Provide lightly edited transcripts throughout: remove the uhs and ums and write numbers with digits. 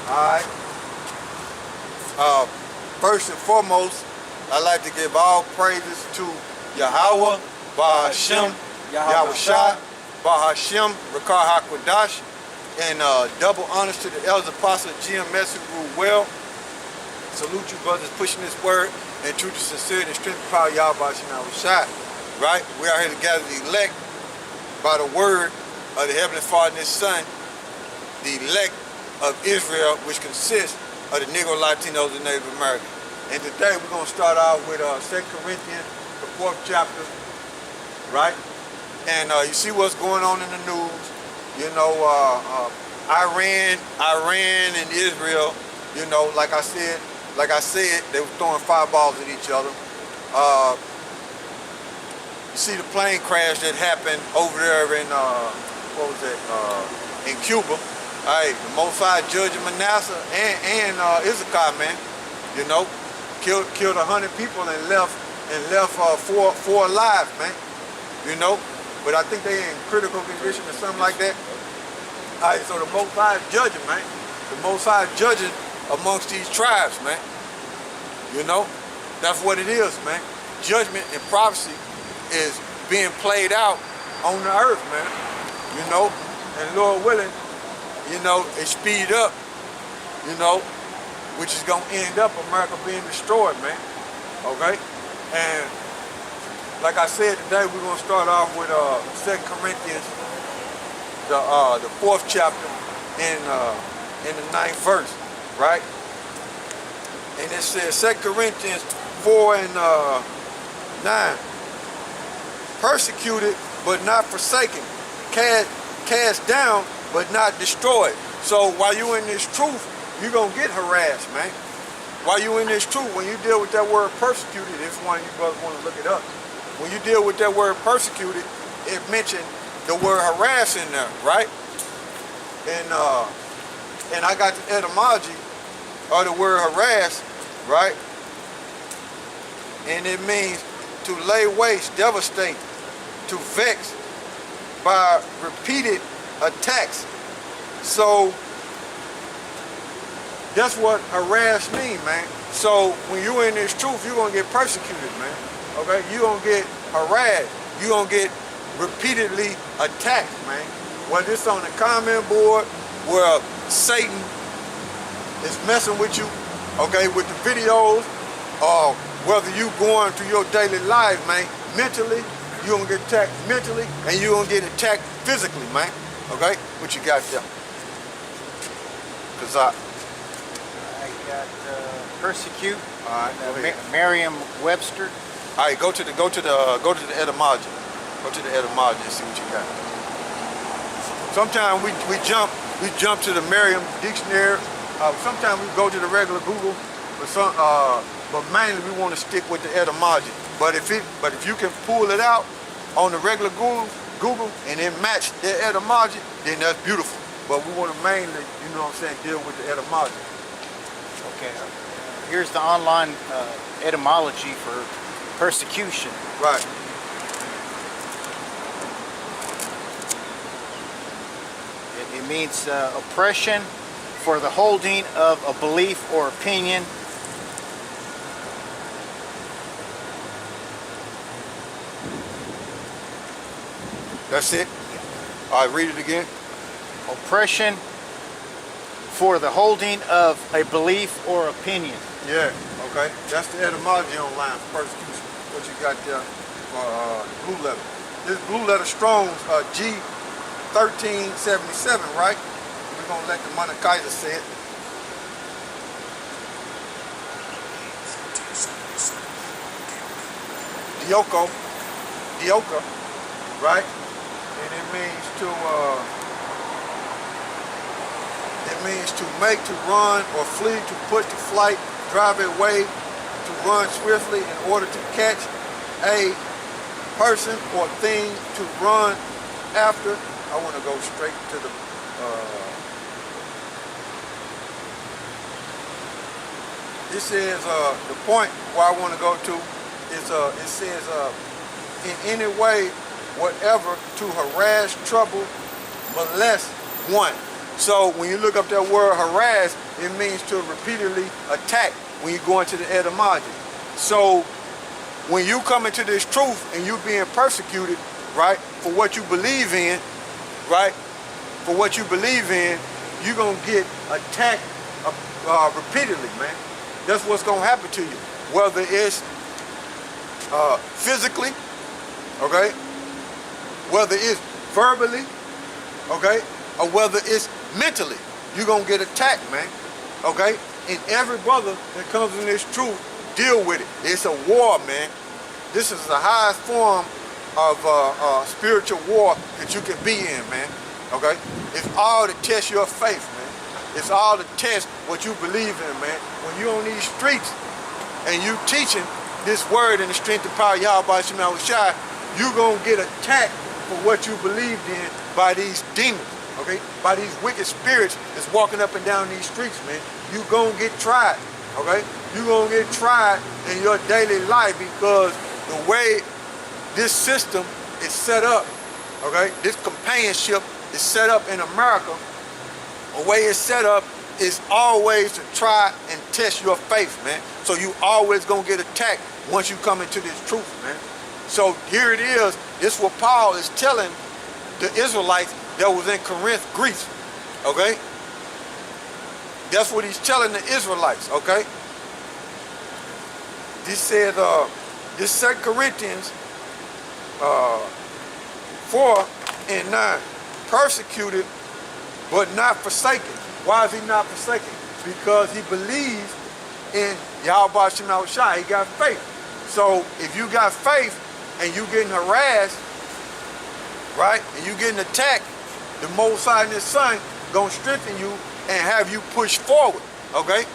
Alright. First and foremost, I'd like to give all praises to Yahawah, YAHAWASHI, YAHAWASHI, YAHAWASHI, Rakar HaKwadash, and double honors to the elders apostle GMS who rule well. Salute you brothers pushing this word and truth, sincerity, and strength, power, YAHAWASHI. Right? We are here to gather the elect by the word of the Heavenly Father and His Son, the elect of Israel, which consists of the Negro, Latinos, and Native Americans. And today we're going to start out with 2 Corinthians, the 4th chapter, right? And you see what's going on in the news. You know, Iran and Israel, you know, like I said, they were throwing fireballs at each other. You see the plane crash that happened over there in, what was it, in Cuba. All right, the Most High Judge of Manasseh and Issachar, man, you know, killed 100 people and left four alive, man, you know. But I think they in critical condition or something like that. All right, so the Most High is judging, man. The Most High is judging amongst these tribes, man. You know, that's what it is, man. Judgment and prophecy is being played out on the earth, man. You know, and Lord willing, you know, it speed up, you know, which is going to end up America being destroyed, man. Okay? And like I said, today we're going to start off with 2 Corinthians, the 4th chapter in the 9th verse, right? And it says 2 Corinthians 4 and 9. Persecuted but not forsaken, cast down but not destroyed. So while you in this truth, you're going to get harassed, man. While you in this truth, when you deal with that word persecuted, if one of you brothers want to look it up, when you deal with that word persecuted, it mentioned the word harass in there, right? And I got the etymology of the word harass, right? And it means to lay waste, devastate, to vex by repeated attacks. So that's what harass means, man. So when you're in this truth, you're gonna get persecuted, man. Okay, you're gonna get harassed. You're gonna get repeatedly attacked, man. Whether it's on the comment board where Satan is messing with you, okay, with the videos, or whether you going through your daily life, man, mentally, you're gonna get attacked mentally, and you're gonna get attacked physically, man. Okay? What you got there? Cause I got persecute. All right, Merriam-Webster. All right, go to the etymology. Go to the etymology and see what you got. Sometimes we jump to the Merriam dictionary. Sometimes we go to the regular Google, but mainly we want to stick with the etymology. But if you can pull it out on the regular Google and then match their etymology, then that's beautiful. But we want to mainly, you know what I'm saying, deal with the etymology. Okay. Here's the online etymology for persecution. Right. It means oppression for the holding of a belief or opinion. That's it? All right, read it again. Oppression for the holding of a belief or opinion. Yeah, okay. That's the etymology online for persecution. What you got there for the blue letter. This blue letter Strong's G1377, right? We're going to let the Mona Kaiser say it. Dioka, right? And it means to make, to run, or flee, to put to flight, drive away, to run swiftly in order to catch a person or thing, to run after. I want to go straight to the it says the point where I want to go to is it says in any way whatever to harass, trouble, molest one. So when you look up that word harass, it means to repeatedly attack when you go into the etymology. So when you come into this truth and you being persecuted, right, for what you believe in, right, for what you believe in, you're going to get attacked repeatedly, man. That's what's going to happen to you. Whether it's physically, okay, whether it's verbally, okay, or whether it's mentally, you're going to get attacked, man, okay? And every brother that comes in this truth, deal with it. It's a war, man. This is the highest form of spiritual war that you can be in, man, okay? It's all to test your faith, man. It's all to test what you believe in, man. When you're on these streets and you teaching this word in the strength and power of YAHAWASHI, you're going to get attacked for what you believed in by these demons, okay? By these wicked spirits that's walking up and down these streets, man. You're going to get tried, okay? You're going to get tried in your daily life because the way this system is set up, okay? This companionship is set up in America. The way it's set up is always to try and test your faith, man. So you always gonna get attacked once you come into this truth, man. So here it is. This is what Paul is telling the Israelites that was in Corinth, Greece, okay? That's what he's telling the Israelites, okay? He said, this 2 Corinthians 4:9, persecuted but not forsaken. Why is he not forsaken? Because he believes in YAHAWASHI. He got faith. So if you got faith and you getting harassed, right, and you getting attacked, the Most High and His Son gonna strengthen you and have you push forward, okay?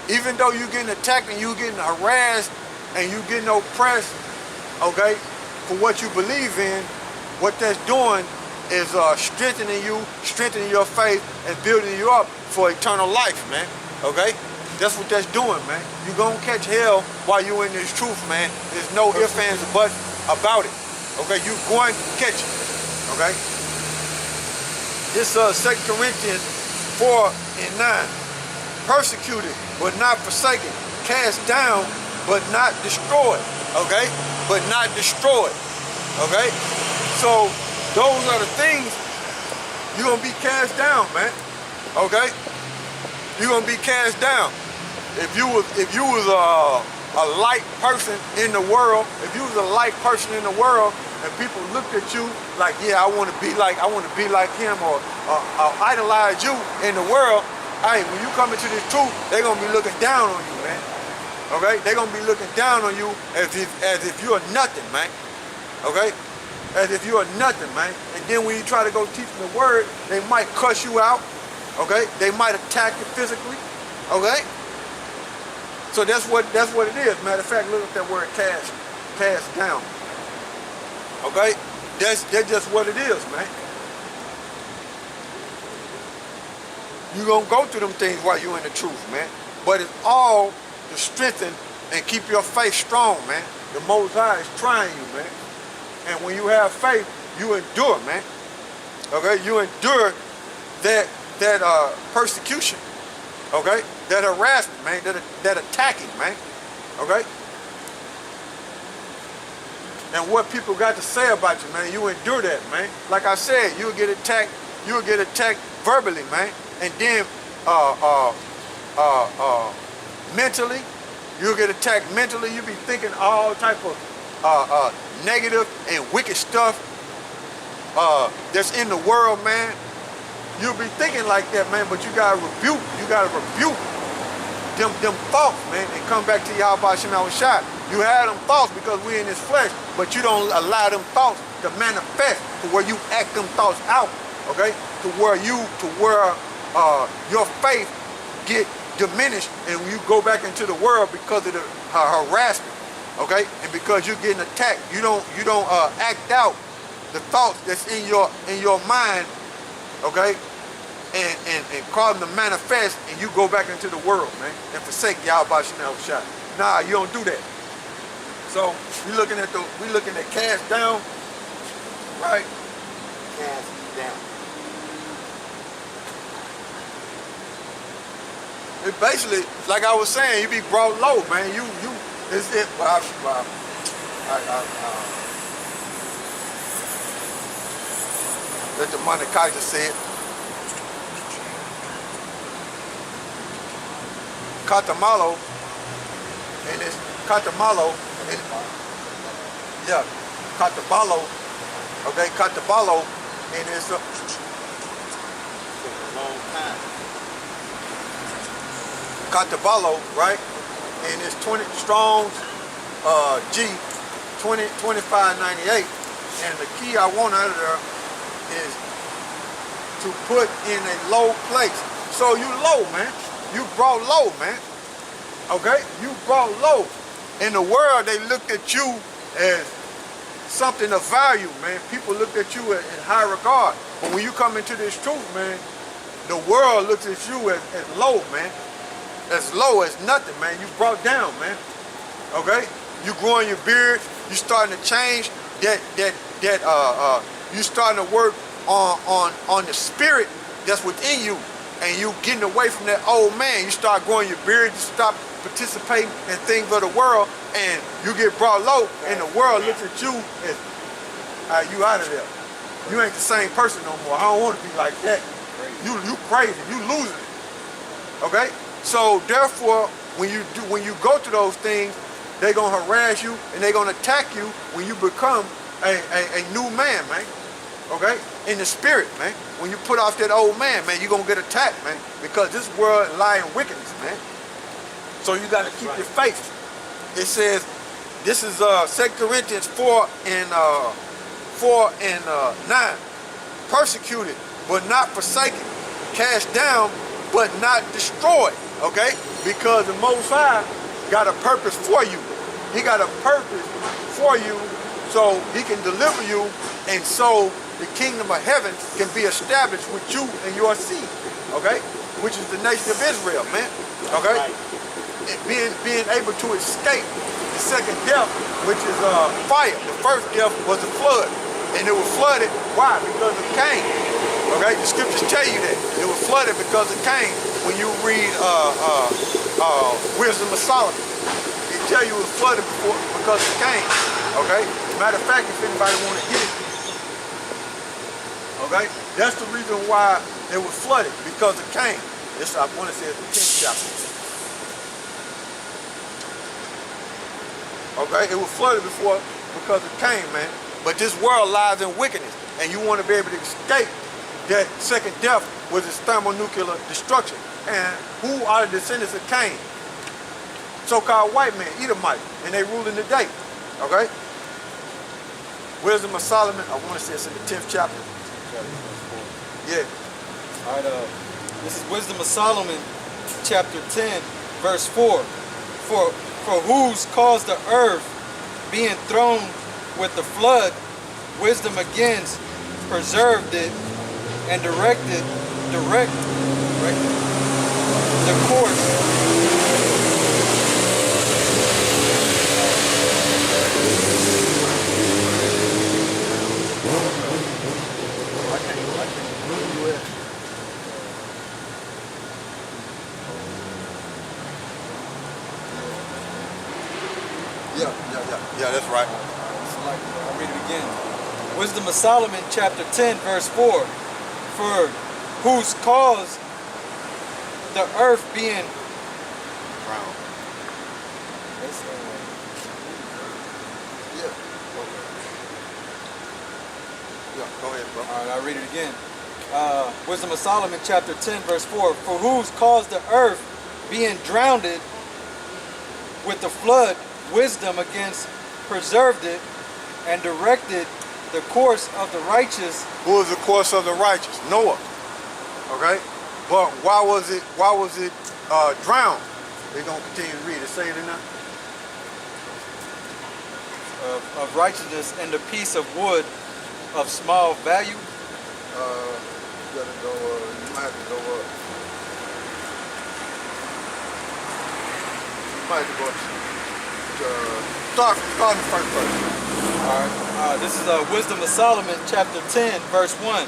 Even though you getting attacked and you getting harassed and you getting oppressed, okay, for what you believe in, what that's doing is strengthening you, strengthening your faith, and building you up for eternal life, man, okay? That's what that's doing, man. You're going to catch hell while you're in this truth, man. There's no ifs, ands, or buts about it, okay? You're going to catch it, okay? This 2 Corinthians 4:9, persecuted but not forsaken, cast down but not destroyed, okay? But not destroyed, okay? So those are the things you're gonna be cast down, man. Okay? You're gonna be cast down. If you was a light person in the world, if you was a light person in the world, and people looked at you like, yeah, I want to be like him, or idolize you in the world, hey, when you come into this truth, they're gonna be looking down on you, man. Okay? They're gonna be looking down on you as if you're nothing, man. Okay? As if you're nothing, man. And then when you try to go teach them the word, they might cuss you out, okay? They might attack you physically, okay? So that's what it is. Matter of fact, look at that word cast down, okay? That's just what it is, man. You're going to go through them things while you're in the truth, man. But it's all to strengthen and keep your faith strong, man. The Most High is trying you, man. And when you have faith, you endure, man. Okay, you endure that persecution. Okay, that harassment, man. That attacking, man. Okay. And what people got to say about you, man, you endure that, man. Like I said, you'll get attacked. You'll get attacked verbally, man, and then mentally, you'll get attacked mentally. You'll be thinking all type of negative and wicked stuff that's in the world, man. You'll be thinking like that, man, but you gotta rebuke them thoughts, man, and come back to YAHAWASHI. You have them thoughts because we're in this flesh, but you don't allow them thoughts to manifest to where you act them thoughts out, okay? To where your faith get diminished and you go back into the world because of the harassment. Okay, and because you're getting attacked, you don't act out the thoughts that's in your mind, okay, and cause them to manifest, and you go back into the world, man, and forsake YAHAWASHI. Nah, you don't do that. So we looking at cast down, right? Cast down. It basically, like I was saying, you be brought low, man. It's it. Let the Monte Kaiser say it. Catamalo, and it's Catamalo, and yeah, Catabalo, okay, Catabalo, and it's a long time. Catabalo, right? And it's 20 Strong's G 2598. And the key I want out of there is to put in a low place. So you low, man. You brought low, man. Okay? You brought low. In the world, they looked at you as something of value, man. People look at you in high regard. But when you come into this truth, man, the world looks at you as low, man. As low as nothing, man. You brought down, man. Okay? You growing your beard. You starting to change. You starting to work on the spirit that's within you, and you getting away from that old man. You start growing your beard. You stop participating in things of the world, and you get brought low, and the world looks at you as, you out of there. You ain't the same person no more. I don't want to be like that. You crazy. You losing it. Okay? So therefore, when you go to those things, they're gonna harass you and they're gonna attack you when you become a new man, man. Okay? In the spirit, man. When you put off that old man, man, you're gonna get attacked, man. Because this world lies in wickedness, man. So you gotta keep your faith. It says, this is 2 Corinthians 4 and 9. Persecuted, but not forsaken. Cast down, but not destroyed. Okay? Because the Most High got a purpose for you. He got a purpose for you so he can deliver you, and so the kingdom of heaven can be established with you and your seed. Okay? Which is the nation of Israel, man. Okay? And being able to escape the second death, which is fire. The first death was the flood. And it was flooded. Why? Because of Cain. Okay? The scriptures tell you that. It was flooded because of Cain. When you read Wisdom of Solomon, it tell you it was flooded because of Cain. Okay? Matter of fact, if anybody want to get it, okay? That's the reason why it was flooded, because of Cain. This, I want to say, it's the 10th chapter. Okay? It was flooded because of Cain, man. But this world lies in wickedness, and you want to be able to escape that second death with its thermonuclear destruction. And who are the descendants of Cain? So-called white men, Edomite, and they rule in the day. Okay? Wisdom of Solomon, I want to say it's in the 10th chapter. Yeah. All right, this is Wisdom of Solomon, chapter 10, verse 4. For whose caused the earth, being thrown with the flood, wisdom against preserved it and directed the course. Yeah, that's right. I'll read it again. Wisdom of Solomon, chapter 10, verse 4. For whose cause the earth being Brown. Yeah, go ahead, bro. All right, I'll read it again. Wisdom of Solomon, chapter 10, verse 4. For whose caused the earth being drowned with the flood, wisdom against preserved it and directed the course of the righteous. Who is the course of the righteous? Noah. Okay? But why was it drowned? They're going to continue to read it. Say it in there. Of righteousness and the piece of wood of small value. You gotta go, you might have to go up. You might have to go up. Start from the first verse. All right. This is Wisdom of Solomon, chapter 10, verse 1.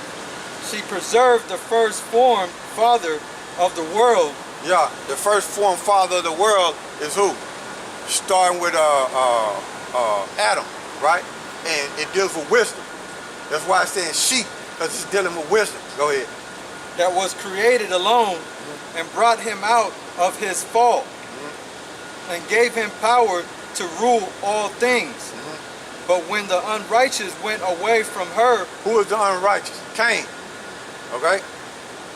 She preserved the first form, father of the world, Yeah, the first form father of the world is who? Starting with Adam, right? And it deals with wisdom. That's why it's saying she, because it's dealing with wisdom. Go ahead. That was created alone and brought him out of his fall and gave him power to rule all things. But when the unrighteous went away from her, Who is the unrighteous? Cain. Okay?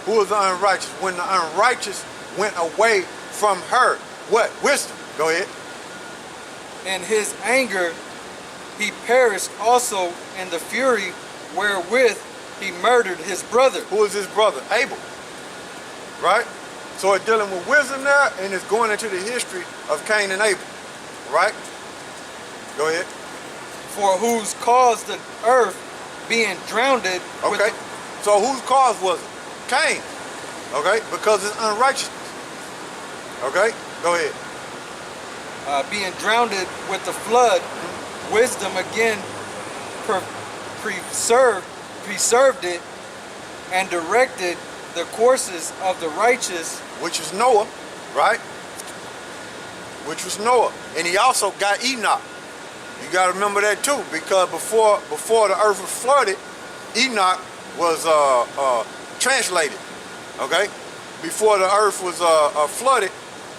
Who is the unrighteous? When the unrighteous went away from her, what? Wisdom. Go ahead. in his anger he perished also in the fury wherewith he murdered his brother. Who is his brother? Abel. Right? So it's dealing with wisdom there, and it's going into the history of Cain and Abel. Right? Go ahead. For whose cause the earth being drowned with Okay. So whose cause was it? Cain. Okay? Because it's unrighteousness. Okay? Go ahead. being drowned with the flood, wisdom again preserved it and directed the courses of the righteous. Which is Noah, right? Which was Noah. And he also got Enoch. You got to remember that too, because before the earth was flooded, Enoch was translated. Okay? Before the earth was flooded,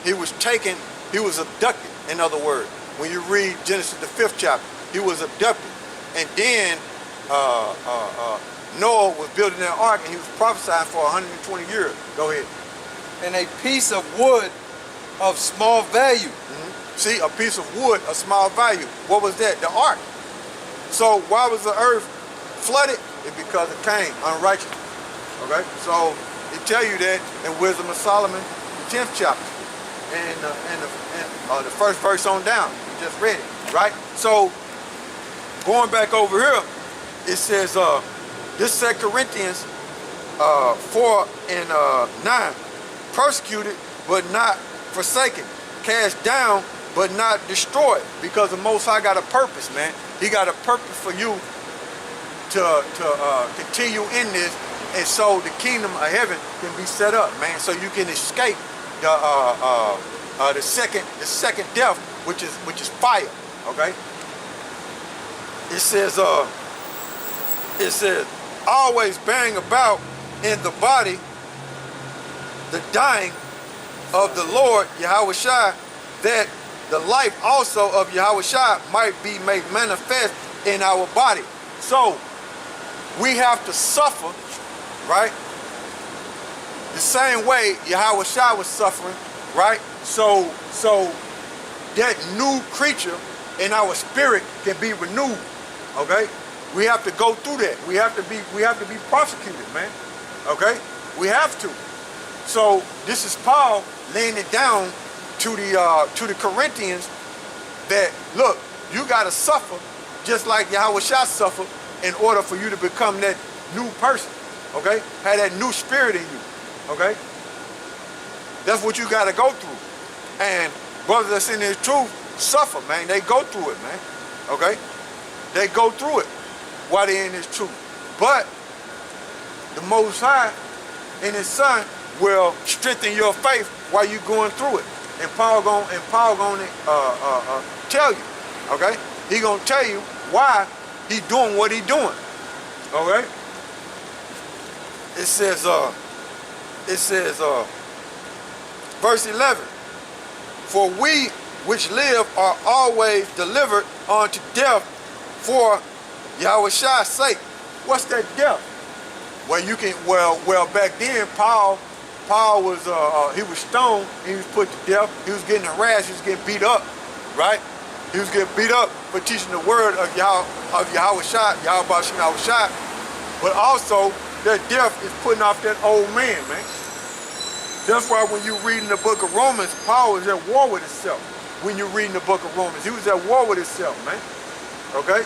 he was taken, he was abducted, in other words. When you read Genesis the 5th chapter, he was abducted. And then Noah was building that ark, and he was prophesying for 120 years. Go ahead. And a piece of wood of small value. See, a piece of wood, a small value. What was that? The ark. So why was the earth flooded? It's because of Cain, unrighteousness. Okay? So it tell you that in Wisdom of Solomon, the 10th chapter, and the first verse on down. We just read it, right? So going back over here, it says, this 2 Corinthians 4 and 9, persecuted but not forsaken, cast down but not destroyed, because the Most High got a purpose, man. He got a purpose for you to continue in this, and so the kingdom of heaven can be set up, man, so you can escape the second death, which is fire. Okay. It says always bearing about in the body the dying of the Lord YAHAWASHI, that the life also of YAHAWASHI might be made manifest in our body. So we have to suffer, right? The same way YAHAWASHI was suffering, right? So that new creature in our spirit can be renewed. Okay? We have to go through that. We have to be prosecuted, man. Okay? We have to. So this is Paul laying it down to the Corinthians that, look, you gotta suffer just like YAHAWASHI suffered in order for you to become that new person. Okay? Have that new spirit in you. Okay? That's what you gotta go through. And brothers that's in this truth suffer, man. They go through it, man. Okay? They go through it while they're in this truth. But the Most High and His Son will strengthen your faith while you're going through it. And Paul gonna tell you, okay? He gonna tell you why he doing what he doing. Okay? It says verse 11, for we which live are always delivered unto death for YAHAWASHI's sake. What's that death? Well, back then Paul was he was stoned, he was put to death, he was getting harassed, he was getting beat up, right? He was getting beat up for teaching the word of YAHAWASHI, YAHAWASHI, but also that death is putting off that old man, man. That's why when you read in the book of Romans, Paul was at war with himself. When you read in the book of Romans, he was at war with himself, man. Okay?